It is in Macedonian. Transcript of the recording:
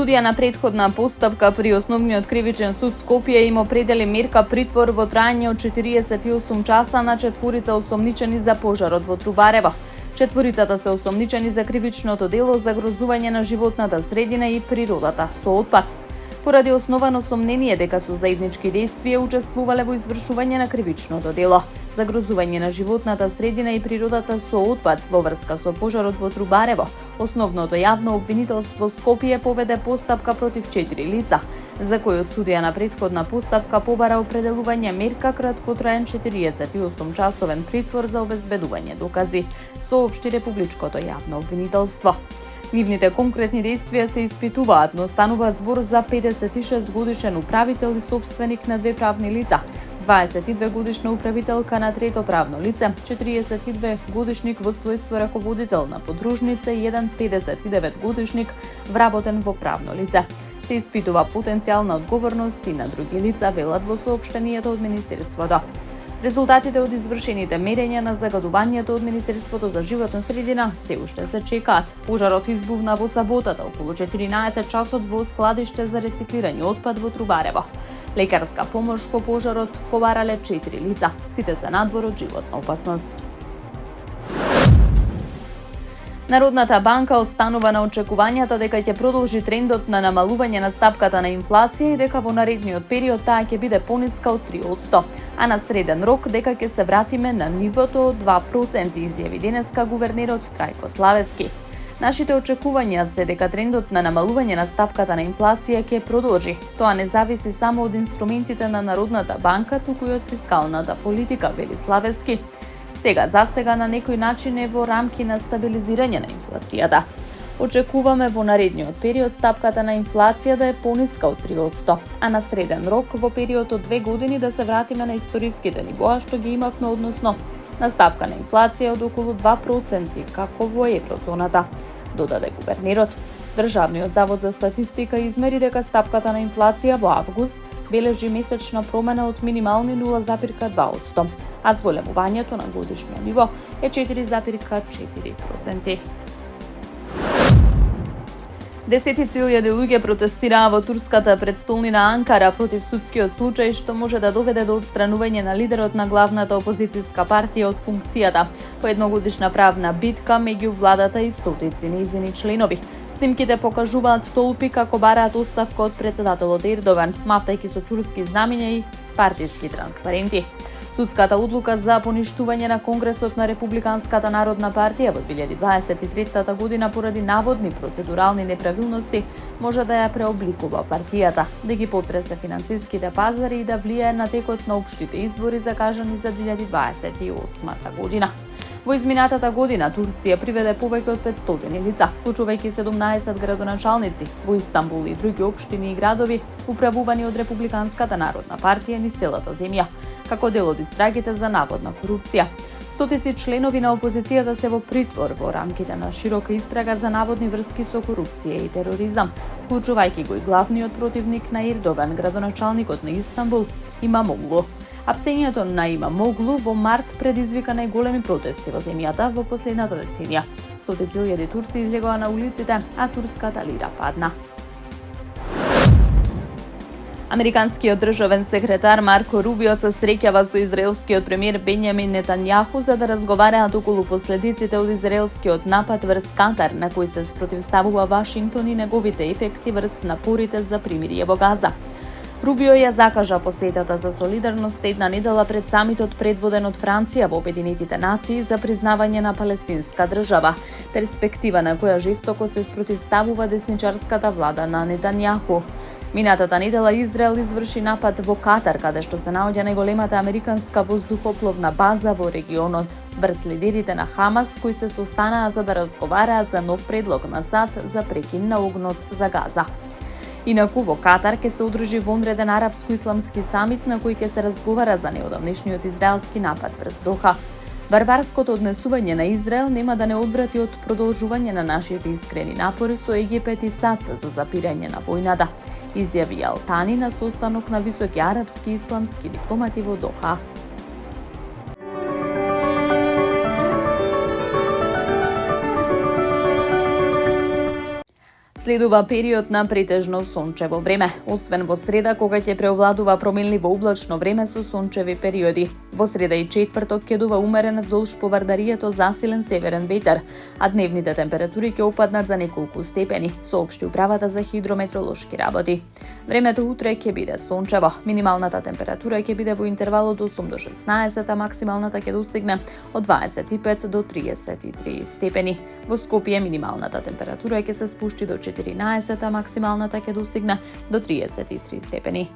Судија на претходна постапка при Основниот кривичен суд Скопје им определи мерка притвор во трајање од 48 часа на четворица осомничени за пожарот во Трубарево. Четворицата се осомничени за кривичното дело за загрозување на животната средина и природата со отпад. Поради основано сомнение дека со заеднички действија учествувале во извршување на кривичното дело, загрозување на животната средина и природата со отпад во врска со пожарот во Трубарево, Основното јавно обвинителство Скопје поведе постапка против 4 лица, за кои од судија на претходна постапка побара определување мерка краткотраен 48 часовен притвор за обезбедување докази, соопшти Републичкото јавно обвинителство. Нивните конкретни действија се испитуваат, но станува збор за 56 годишен управител и собственик на две правни лица, 22 годишна управителка на трето правно лице, 42 годишник во својство раководител на подружница и еден 59 годишник вработен во правно лице. Се испитува потенцијална одговорност и на други лица, велат во соопштението од Министерството. Резултатите од извршените мерења на загадувањето од Министерството за животна средина се уште се чекаат. Пожарот избувна во саботата околу 14 часот во складиште за рециклирање отпад во Трубарево. Лекарска помош по пожарот побарале 4 лица. Сите се надвор од животна опасност. Народната банка останува на очекувањата дека ќе продолжи трендот на намалување на стапката на инфлација и дека во наредниот период таа ќе биде пониска од 3%, а на среден рок дека ќе се вратиме на нивото од 2%, изјави денеска гувернерот Трајко Славески. Нашите очекувања се дека трендот на намалување на стапката на инфлација ќе продолжи. Тоа не зависи само од инструментите на Народната банка, туку и од фискалната политика, вели Славески. За сега на некој начин е во рамки на стабилизирање на инфлацијата. Очекуваме во наредниот период стапката на инфлација да е пониска од 3%, а на среден рок во период од 2 години да се вратиме на историските нивоа што ги имавме, односно на стапка на инфлација од околу 2%, како во еврозоната, додаде гувернерот. Државниот завод за статистика измери дека стапката на инфлација во август бележи месечна промена од минимални 0,2%, а зголемувањето на годишно ниво е 4,4%. Десетици илјади луѓе протестираа во турската претстолнина Анкара против судскиот случај што може да доведе до отстранување на лидерот на главната опозицијска партија од функцијата по едногодишна правна битка меѓу владата и стотици нејзини членови. Снимките покажуваат толпи како бараат оставка од председателот Ердоган, мафтајќи со турски знамиња и партиски транспаренти. Судската одлука за поништување на Конгресот на Републиканската народна партија во 2023 година поради наводни процедурални неправилности може да ја преобликува партијата, да ги потресе финансиските пазари и да влијае на текот на општите избори закажани за 2028 година. Во изминатата година Турција приведе повеќе од 500 лица, вклучувајќи 17 градоначалници во Истанбул и други општини и градови управувани од Републиканската народна партија низ целата земја, како дел од истрагите за наводна корупција. Стотици членови на опозицијата се во притвор во рамките на широка истрага за наводни врски со корупција и тероризам, вклучувајќи го и главниот противник на Ердоган, градоначалникот на Истанбул, Имамоглу. Апсењето на Имамоглу во март предизвика најголеми протести во земјата во последната деценија. Стотици илјади турци излегоа на улиците, а турската лира падна. Американскиот државен секретар Марко Рубио се среќава со израелскиот премиер Бенјамин Нетањаху за да разговараат околу последиците од израелскиот напад врз Катар, на кој се спротивставува Вашингтон и неговите ефекти врз напорите за примирие во Газа. Рубио ја закажа посетата за солидарност една недела пред самитот предводен од Франција во Обединетите нации за признавање на палестинска држава, перспектива на која жестоко се спротивставува десничарската влада на Нетањаху. Минатата недела Израел изврши напад во Катар, каде што се наоѓа најголемата американска воздухопловна база во регионот, врз лидерите на Хамас кои се состанаа за да разговараат за нов предлог на САД за прекин на огнот за Газа. Инаку во Катар ќе се одржи вонреден арапско-исламски самит на кој ќе се разговара за неодамнешниот израелски напад врз Доха. Барбарското однесување на Израел нема да не одврати од продолжување на нашите искрени напори со Египет и САД за запирање на војната, изјави Алтани на состанок на високи арапски и исламски дипломати во Доха. Следува период на претежно сончево време, освен во среда кога ќе преовладува променливо облачно време со сончеви периоди. Во среда и четврток ќе дува умерен вдолж поврдарието засилен северен ветер, а дневните температури ќе опаднат за неколку степени, соопшти управата за хидрометролошки работи. Времето утре ќе биде сончево. Минималната температура ќе биде во интервал од 8 до 16, а максималната ќе достигне од 25 до 33 степени. Во Скопје минималната температура ќе се спушти до 14, а максималната ќе достигне до 33 степени.